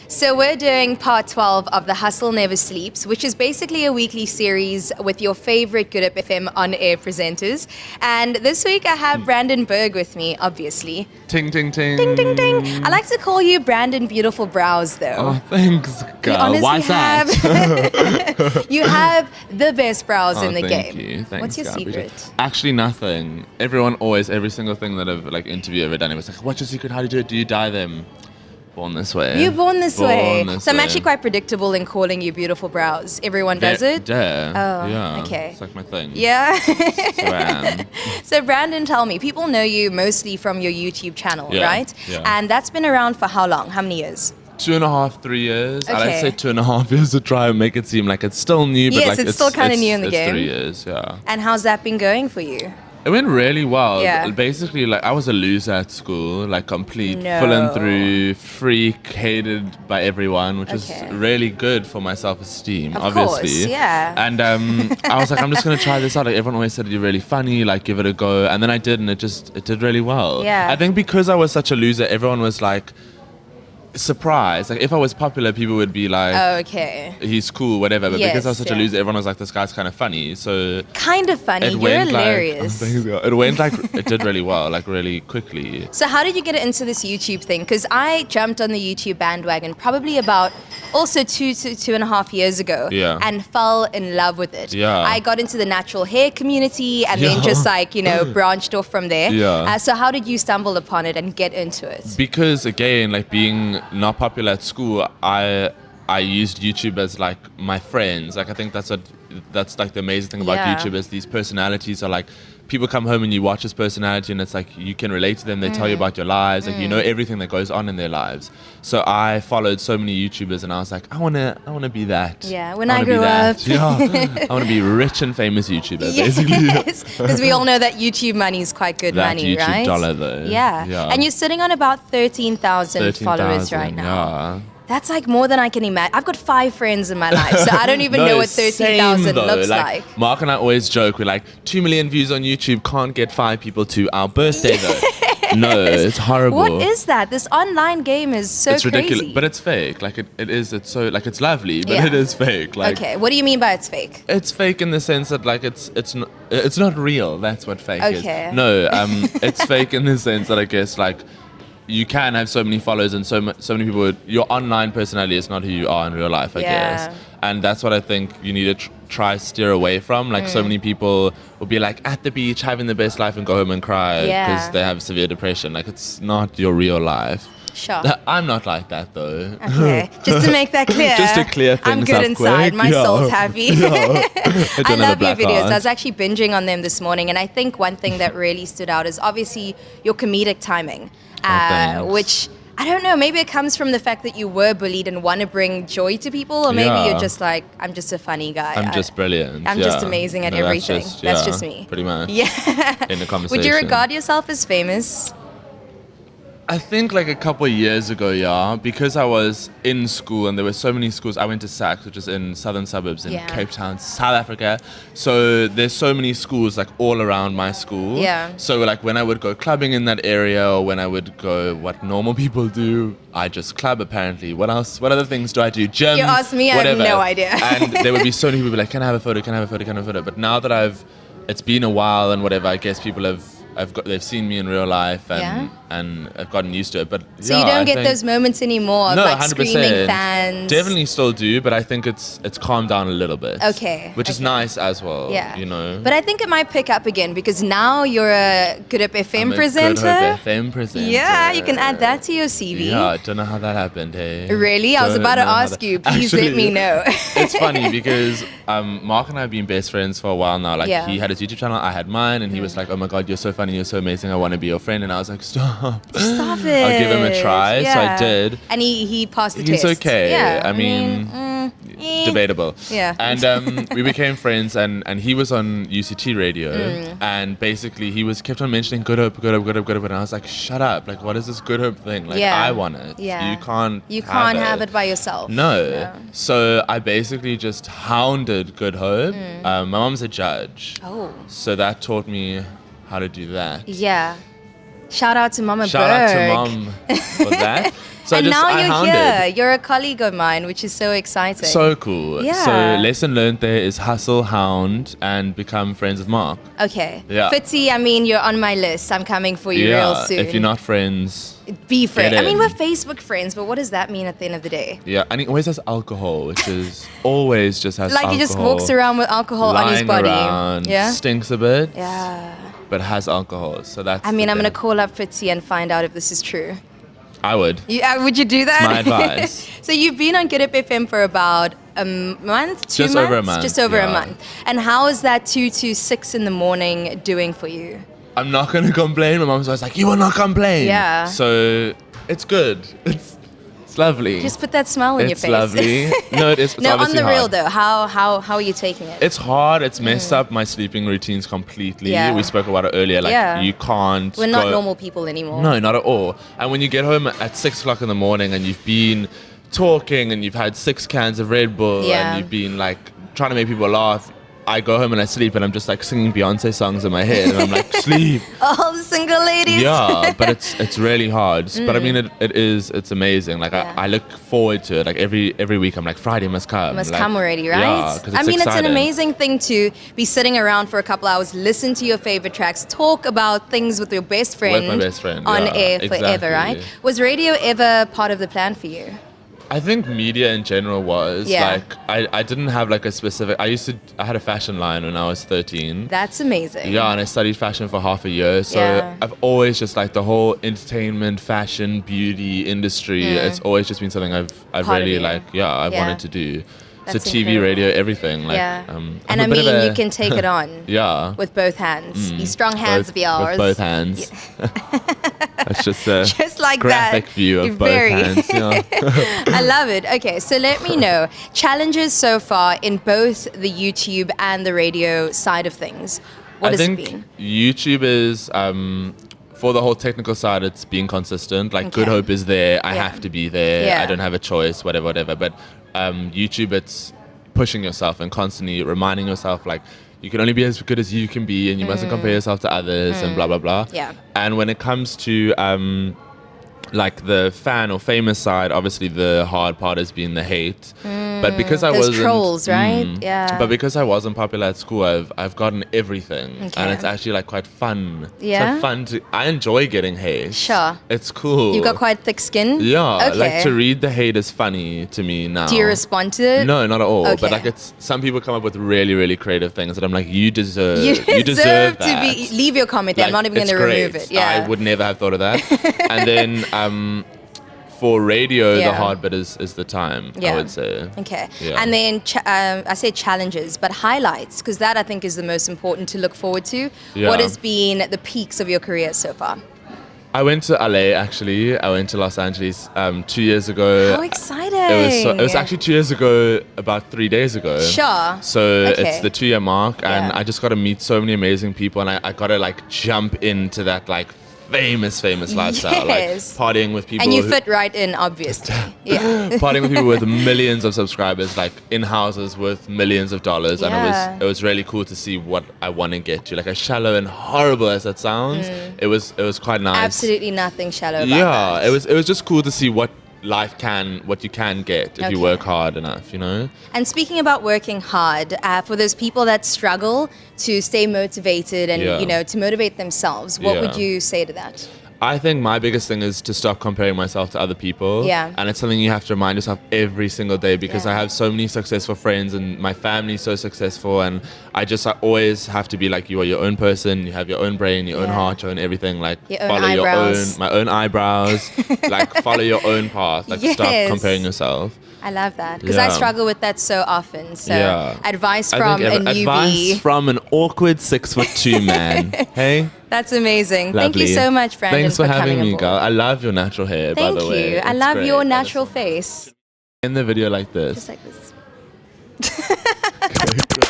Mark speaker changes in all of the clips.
Speaker 1: So we're doing part 12 of The Hustle Never Sleeps, which is basically a weekly series with your favorite Good Up FM on-air presenters. And this week I have Brandon Berg with me, obviously.
Speaker 2: Ting, ting, ting.
Speaker 1: Ding, ding, ding. I like to call you Brandon Beautiful Brows, though.
Speaker 2: Oh, thanks, girl. Why is that?
Speaker 1: You have the best brows in the
Speaker 2: thank
Speaker 1: game.
Speaker 2: You. Thanks,
Speaker 1: What's your
Speaker 2: Gabby.
Speaker 1: secret?
Speaker 2: Actually, nothing. Everyone always, every single thing that I've interviewed ever done, it was like, what's your secret? How do you do it? Do you dye them? Born this way.
Speaker 1: You're born this way. So I'm
Speaker 2: way.
Speaker 1: actually quite predictable in calling you beautiful brows. Everyone does it?
Speaker 2: Duh.
Speaker 1: Oh,
Speaker 2: yeah.
Speaker 1: okay.
Speaker 2: It's like my thing.
Speaker 1: Yeah.
Speaker 2: So I am.
Speaker 1: So Brandon, tell me, people know you mostly from your YouTube channel,
Speaker 2: Yeah,
Speaker 1: right?
Speaker 2: yeah.
Speaker 1: And that's been around for how long? How many years?
Speaker 2: 2.5, 3 years.
Speaker 1: Okay.
Speaker 2: I like to say 2.5 years to try and make it seem like it's still new, but
Speaker 1: Yes,
Speaker 2: like
Speaker 1: it's still kinda new in the
Speaker 2: it's
Speaker 1: game.
Speaker 2: 3 years, yeah.
Speaker 1: And how's that been going for you?
Speaker 2: It went really well.
Speaker 1: Yeah.
Speaker 2: Basically, like I was a loser at school, like complete,
Speaker 1: No.
Speaker 2: full and through, freak, hated by everyone, which is
Speaker 1: Okay.
Speaker 2: really good for my self-esteem,
Speaker 1: Of
Speaker 2: obviously.
Speaker 1: course, yeah.
Speaker 2: And I was like, I'm just gonna try this out. Like everyone always said, you're really funny, like give it a go. And then I did, and it did really well.
Speaker 1: Yeah.
Speaker 2: I think because I was such a loser, everyone was like surprised. Like if I was popular, people would be like,
Speaker 1: Oh, okay.
Speaker 2: he's cool, whatever. But because I was
Speaker 1: Yes,
Speaker 2: such a
Speaker 1: yeah.
Speaker 2: loser, everyone was like, this guy's kind of funny. So
Speaker 1: Kind of funny.
Speaker 2: it
Speaker 1: You're
Speaker 2: went
Speaker 1: hilarious.
Speaker 2: it went like it did really well, like really quickly.
Speaker 1: So how did you get into this YouTube thing? Because I jumped on the YouTube bandwagon probably about also 2.5 years ago,
Speaker 2: Yeah.
Speaker 1: and fell in love with it.
Speaker 2: Yeah.
Speaker 1: I got into the natural hair community and then
Speaker 2: Yeah.
Speaker 1: just like, branched off from there.
Speaker 2: Yeah.
Speaker 1: So how did you stumble upon it and get into it?
Speaker 2: Because again, like being not popular at school, I used YouTube as like my friends. Like I think that's like the amazing thing about
Speaker 1: Yeah.
Speaker 2: YouTube is these personalities are like people come home and you watch this personality and it's like you can relate to them. They tell you about your lives, like you know everything that goes on in their lives. So I followed so many YouTubers and I was like, I wanna be that.
Speaker 1: Yeah, when I
Speaker 2: wanna be
Speaker 1: grew
Speaker 2: that.
Speaker 1: up.
Speaker 2: Yeah, I wanna be rich and famous YouTuber, basically.
Speaker 1: Yes, because we all know that YouTube money is quite good
Speaker 2: That
Speaker 1: money,
Speaker 2: YouTube
Speaker 1: right?
Speaker 2: dollar, though.
Speaker 1: Yeah.
Speaker 2: Yeah.
Speaker 1: And you're sitting on about 13,000 followers
Speaker 2: 13,000,
Speaker 1: right now.
Speaker 2: Yeah.
Speaker 1: That's like more than I can imagine. I've got 5 friends in my life, so I don't even know what 13,000
Speaker 2: same, though.
Speaker 1: looks like.
Speaker 2: Mark and I always joke, we're like, 2 million views on YouTube can't get 5 people to our birthday, though. No, it's horrible.
Speaker 1: What is that? This online game is so
Speaker 2: It's ridiculous,
Speaker 1: crazy.
Speaker 2: but it's fake. Like it's so, like it's lovely, but
Speaker 1: Yeah.
Speaker 2: it is fake. Like
Speaker 1: Okay, what do you mean by it's fake?
Speaker 2: it's fake in the sense that like it's not real. That's what fake
Speaker 1: Okay.
Speaker 2: is. No, it's fake in the sense that I guess like you can have so many followers and so many people. Your online personality is not who you are in real life, I
Speaker 1: Yeah.
Speaker 2: guess. And that's what I think you need to try steer away from. Like so many people will be like at the beach having the best life and go home and cry because
Speaker 1: Yeah.
Speaker 2: they have severe depression. Like it's not your real life.
Speaker 1: Sure.
Speaker 2: I'm not like that though.
Speaker 1: Okay, just to make that clear.
Speaker 2: Just to clear
Speaker 1: I'm
Speaker 2: things
Speaker 1: good
Speaker 2: up
Speaker 1: inside.
Speaker 2: quick.
Speaker 1: My
Speaker 2: Yeah.
Speaker 1: soul's happy. I
Speaker 2: don't have a
Speaker 1: love your
Speaker 2: black
Speaker 1: videos.
Speaker 2: heart.
Speaker 1: I was actually binging on them this morning, and I think one thing that really stood out is obviously your comedic timing,
Speaker 2: thanks.
Speaker 1: which I don't know. Maybe it comes from the fact that you were bullied and want to bring joy to people, or maybe
Speaker 2: Yeah.
Speaker 1: you're just like, I'm just a funny guy.
Speaker 2: I'm just brilliant.
Speaker 1: I'm just amazing at everything. That's just me.
Speaker 2: Pretty much.
Speaker 1: Yeah.
Speaker 2: In the conversation.
Speaker 1: Would you regard yourself as famous?
Speaker 2: I think like a couple of years ago, yeah, because I was in school and there were so many schools. I went to SACS, which is in southern suburbs in
Speaker 1: Yeah.
Speaker 2: Cape Town, South Africa. So there's so many schools like all around my school.
Speaker 1: Yeah.
Speaker 2: So like when I would go clubbing in that area or when I would go what normal people do, I just club apparently. What else? What other things do I do? Gym,
Speaker 1: You asked me, I have
Speaker 2: whatever.
Speaker 1: no idea.
Speaker 2: And there would be so many people like, can I have a photo? Can I have a photo? Can I have a photo? But now that it's been a while and whatever, I guess people they've seen me in real life and I've gotten used to it. But
Speaker 1: So
Speaker 2: yeah,
Speaker 1: you don't
Speaker 2: I
Speaker 1: get
Speaker 2: think-
Speaker 1: those moments anymore of
Speaker 2: no,
Speaker 1: like
Speaker 2: 100%.
Speaker 1: screaming fans.
Speaker 2: Definitely still do, but I think it's calmed down a little bit.
Speaker 1: Okay,
Speaker 2: Which is
Speaker 1: okay.
Speaker 2: nice as well.
Speaker 1: Yeah.
Speaker 2: You know.
Speaker 1: But I think it might pick up again because now you're a Good Up FM
Speaker 2: I'm a
Speaker 1: presenter.
Speaker 2: Good Hope FM presenter.
Speaker 1: Yeah, you can add that to your CV.
Speaker 2: Yeah, I don't know how that happened. Hey.
Speaker 1: Really? I was
Speaker 2: Don't
Speaker 1: about to
Speaker 2: know how
Speaker 1: ask
Speaker 2: that-
Speaker 1: you. Please let me know.
Speaker 2: It's funny because Mark and I have been best friends for a while now. Like
Speaker 1: Yeah.
Speaker 2: he had his YouTube channel, I had mine, and he was like, "Oh my God, you're so funny, you're so amazing. I want to be your friend." And I was like, "Stop,
Speaker 1: Stop it.
Speaker 2: I'll give him a try." So I
Speaker 1: Yeah.
Speaker 2: did.
Speaker 1: And he passed the
Speaker 2: He's
Speaker 1: test.
Speaker 2: okay.
Speaker 1: Yeah.
Speaker 2: I mean, debatable.
Speaker 1: Yeah.
Speaker 2: And we became friends, and he was on UCT radio, and basically he kept on mentioning Good Hope, Good Hope, Good Hope, Good Hope, and I was like, shut up! Like, what is this Good Hope thing? Like,
Speaker 1: Yeah.
Speaker 2: I want it.
Speaker 1: Yeah.
Speaker 2: You can't.
Speaker 1: You can't have it by yourself.
Speaker 2: No. So I basically just hounded Good Hope. My mom's a judge.
Speaker 1: Oh.
Speaker 2: So that taught me how to do that.
Speaker 1: Yeah. Shout out to Mama
Speaker 2: Shout out to
Speaker 1: Berg.
Speaker 2: Mom for that. So
Speaker 1: and now
Speaker 2: I
Speaker 1: you're
Speaker 2: hounded.
Speaker 1: here. You're a colleague of mine, which is so exciting.
Speaker 2: So cool.
Speaker 1: Yeah.
Speaker 2: So lesson learned there is hustle, hound, and become friends with Mark.
Speaker 1: Okay.
Speaker 2: Yeah.
Speaker 1: Fitzy, I mean, you're on my list. I'm coming for you real soon.
Speaker 2: If you're not friends,
Speaker 1: be friends.
Speaker 2: get
Speaker 1: I mean,
Speaker 2: in.
Speaker 1: we're Facebook friends, but what does that mean at the end of the day?
Speaker 2: yeah, and he always has alcohol, which is always just has
Speaker 1: Like
Speaker 2: alcohol.
Speaker 1: he just walks around with alcohol on his
Speaker 2: lying
Speaker 1: body.
Speaker 2: around,
Speaker 1: Yeah.
Speaker 2: stinks a bit,
Speaker 1: Yeah.
Speaker 2: but has alcohol. So that's.
Speaker 1: I mean,
Speaker 2: the
Speaker 1: I'm gonna
Speaker 2: thing.
Speaker 1: call up Fitzy and find out if this is true.
Speaker 2: I would.
Speaker 1: Would you do that?
Speaker 2: my advice.
Speaker 1: So you've been on Good Up FM for about a month, 2
Speaker 2: Just
Speaker 1: months?
Speaker 2: over a month,
Speaker 1: Just over a
Speaker 2: yeah.
Speaker 1: month. And how is that 2 to 6 in the morning doing for you?
Speaker 2: I'm not gonna complain. My mom's always like, "You will not complain."
Speaker 1: Yeah.
Speaker 2: So it's good. It's lovely.
Speaker 1: Just put that smile on your
Speaker 2: it's
Speaker 1: face.
Speaker 2: lovely. No, it is. It's
Speaker 1: No, on
Speaker 2: obviously
Speaker 1: the real
Speaker 2: hard.
Speaker 1: though, how are you taking it?
Speaker 2: It's hard. It's messed up my sleeping routines completely.
Speaker 1: Yeah.
Speaker 2: We spoke about it earlier. Like
Speaker 1: Yeah.
Speaker 2: you can't.
Speaker 1: We're not
Speaker 2: go-
Speaker 1: normal people anymore.
Speaker 2: No, not at all. And when you get home at 6 o'clock in the morning and you've been talking and you've had 6 cans of Red Bull
Speaker 1: Yeah.
Speaker 2: and you've been like trying to make people laugh, I go home and I sleep and I'm just like singing Beyonce songs in my head and I'm like, sleep.
Speaker 1: All the single ladies.
Speaker 2: Yeah, but it's really hard. But I mean, it's amazing. Like
Speaker 1: Yeah.
Speaker 2: I look forward to it. Like every week I'm like, Friday must come.
Speaker 1: Must
Speaker 2: like,
Speaker 1: come already, right?
Speaker 2: Yeah, 'cause
Speaker 1: I mean, it's an
Speaker 2: exciting.
Speaker 1: amazing thing to be sitting around for a couple hours, listen to your favorite tracks, talk about things with your best friend,
Speaker 2: With my best friend,
Speaker 1: on
Speaker 2: yeah,
Speaker 1: air forever,
Speaker 2: exactly.
Speaker 1: right? Was radio ever part of the plan for you?
Speaker 2: I think media in general was
Speaker 1: Yeah.
Speaker 2: like I didn't have like a specific. I had a fashion line when I was 13.
Speaker 1: That's amazing.
Speaker 2: Yeah, and I studied fashion for half a year. So
Speaker 1: Yeah.
Speaker 2: I've always just like the whole entertainment, fashion, beauty industry. It's always just been something I've
Speaker 1: Part of
Speaker 2: really
Speaker 1: you.
Speaker 2: like. Yeah, I've
Speaker 1: Yeah.
Speaker 2: wanted to do.
Speaker 1: That's
Speaker 2: so TV,
Speaker 1: incredible.
Speaker 2: radio, everything. Like,
Speaker 1: Yeah.
Speaker 2: I'm
Speaker 1: And
Speaker 2: a
Speaker 1: I
Speaker 2: bit of
Speaker 1: mean,
Speaker 2: a-
Speaker 1: you can take it on
Speaker 2: Yeah.
Speaker 1: with both hands. These strong hands
Speaker 2: both,
Speaker 1: of yours.
Speaker 2: With both hands. That's just a
Speaker 1: Just like
Speaker 2: graphic
Speaker 1: that.
Speaker 2: view of
Speaker 1: You're
Speaker 2: both
Speaker 1: very-
Speaker 2: hands. Yeah.
Speaker 1: I love it. Okay, so let me know challenges so far in both the YouTube and the radio side of things. What
Speaker 2: I
Speaker 1: has
Speaker 2: think
Speaker 1: it been?
Speaker 2: YouTube is for the whole technical side. It's being consistent. Like Good
Speaker 1: Okay.
Speaker 2: Hope is there. I
Speaker 1: Yeah.
Speaker 2: have to be there.
Speaker 1: Yeah.
Speaker 2: I don't have a choice. Whatever. But YouTube, it's pushing yourself and constantly reminding yourself like you can only be as good as you can be, and you mustn't compare yourself to others and blah blah blah.
Speaker 1: Yeah.
Speaker 2: And when it comes to like the fan or famous side, obviously the hard part has been the hate. But because I
Speaker 1: Those
Speaker 2: wasn't
Speaker 1: trolls, right? Yeah.
Speaker 2: But because I wasn't popular at school, I've gotten everything,
Speaker 1: Okay.
Speaker 2: and it's actually like quite fun.
Speaker 1: Yeah?
Speaker 2: It's like fun to. I enjoy getting hate.
Speaker 1: Sure.
Speaker 2: It's cool.
Speaker 1: You've got quite thick skin?
Speaker 2: Yeah,
Speaker 1: Okay.
Speaker 2: like to read the hate is funny to me now.
Speaker 1: Do you respond to it?
Speaker 2: No, not at all.
Speaker 1: Okay.
Speaker 2: But like it's some people come up with really, really creative things that I'm like, you deserve.
Speaker 1: You deserve to
Speaker 2: that.
Speaker 1: be. Leave your comment there. I'm
Speaker 2: Like,
Speaker 1: not even
Speaker 2: it's
Speaker 1: going to remove
Speaker 2: great.
Speaker 1: it. Yeah.
Speaker 2: I would never have thought of that. And then for radio,
Speaker 1: Yeah.
Speaker 2: the hard bit is the time,
Speaker 1: Yeah.
Speaker 2: I would say.
Speaker 1: Okay.
Speaker 2: Yeah.
Speaker 1: And then I say challenges, but highlights, because that I think is the most important to look forward to.
Speaker 2: Yeah.
Speaker 1: What has been the peaks of your career so far?
Speaker 2: I went to LA actually. I went to Los Angeles 2 years ago.
Speaker 1: How exciting!
Speaker 2: It was actually 2 years ago, about 3 days ago.
Speaker 1: Sure.
Speaker 2: So
Speaker 1: Okay.
Speaker 2: it's the 2 year mark, and
Speaker 1: Yeah.
Speaker 2: I just got to meet so many amazing people, and I got to like jump into that like famous lifestyle,
Speaker 1: Yes.
Speaker 2: like partying with people.
Speaker 1: And you
Speaker 2: who-
Speaker 1: fit right in, obviously. Yeah.
Speaker 2: partying with people with millions of subscribers, like in houses worth millions of dollars,
Speaker 1: Yeah.
Speaker 2: and it was really cool to see what I want to get to. Like as shallow and horrible as that sounds, it was quite nice.
Speaker 1: Absolutely nothing shallow about
Speaker 2: Yeah,
Speaker 1: that.
Speaker 2: it was just cool to see what you can get if you
Speaker 1: Okay.
Speaker 2: work hard enough, you know.
Speaker 1: And speaking about working hard, for those people that struggle to stay motivated and
Speaker 2: Yeah.
Speaker 1: to motivate themselves, what would
Speaker 2: Yeah.
Speaker 1: you say to that?
Speaker 2: I think my biggest thing is to stop comparing myself to other people.
Speaker 1: Yeah.
Speaker 2: And it's something you have to remind yourself every single day because
Speaker 1: Yeah.
Speaker 2: I have so many successful friends and my family's so successful, and I always have to be like, you are your own person, you have your own brain, your own
Speaker 1: Yeah.
Speaker 2: heart, your own everything, like
Speaker 1: Your own
Speaker 2: follow
Speaker 1: eyebrows.
Speaker 2: my own eyebrows, like follow your own path, like stop
Speaker 1: Yes.
Speaker 2: comparing yourself.
Speaker 1: I love that because I
Speaker 2: Yeah.
Speaker 1: struggle with that so often. So
Speaker 2: Yeah.
Speaker 1: advice
Speaker 2: I
Speaker 1: from
Speaker 2: think
Speaker 1: a newbie.
Speaker 2: advice from an awkward 6'2" man. Hey?
Speaker 1: That's amazing. Thank you
Speaker 2: Lovely.
Speaker 1: so much, Brandon,
Speaker 2: Thanks for having
Speaker 1: coming
Speaker 2: me,
Speaker 1: aboard.
Speaker 2: girl. I love your natural hair, by
Speaker 1: Thank
Speaker 2: the way.
Speaker 1: you. I
Speaker 2: It's
Speaker 1: love
Speaker 2: great.
Speaker 1: your
Speaker 2: I
Speaker 1: natural
Speaker 2: just-
Speaker 1: face.
Speaker 2: In the video like this.
Speaker 1: Just like this.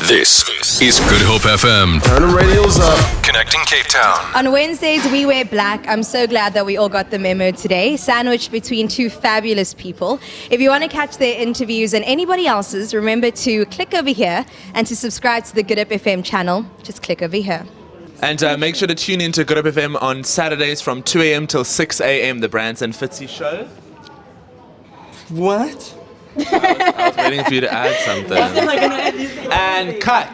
Speaker 3: This is Good Hope FM.
Speaker 4: Turn the radios up.
Speaker 3: Connecting Cape Town.
Speaker 1: On Wednesdays, we wear black. I'm so glad that we all got the memo today, sandwiched between two fabulous people. If you want to catch their interviews and anybody else's, remember to click over here and to subscribe to the Good Up FM channel. Just click over here.
Speaker 2: And make sure to tune in to Good Up FM on Saturdays from 2 a.m. till 6 a.m. The Brands and Fitzy show.
Speaker 4: What?
Speaker 2: I was waiting for you to add something. And cut.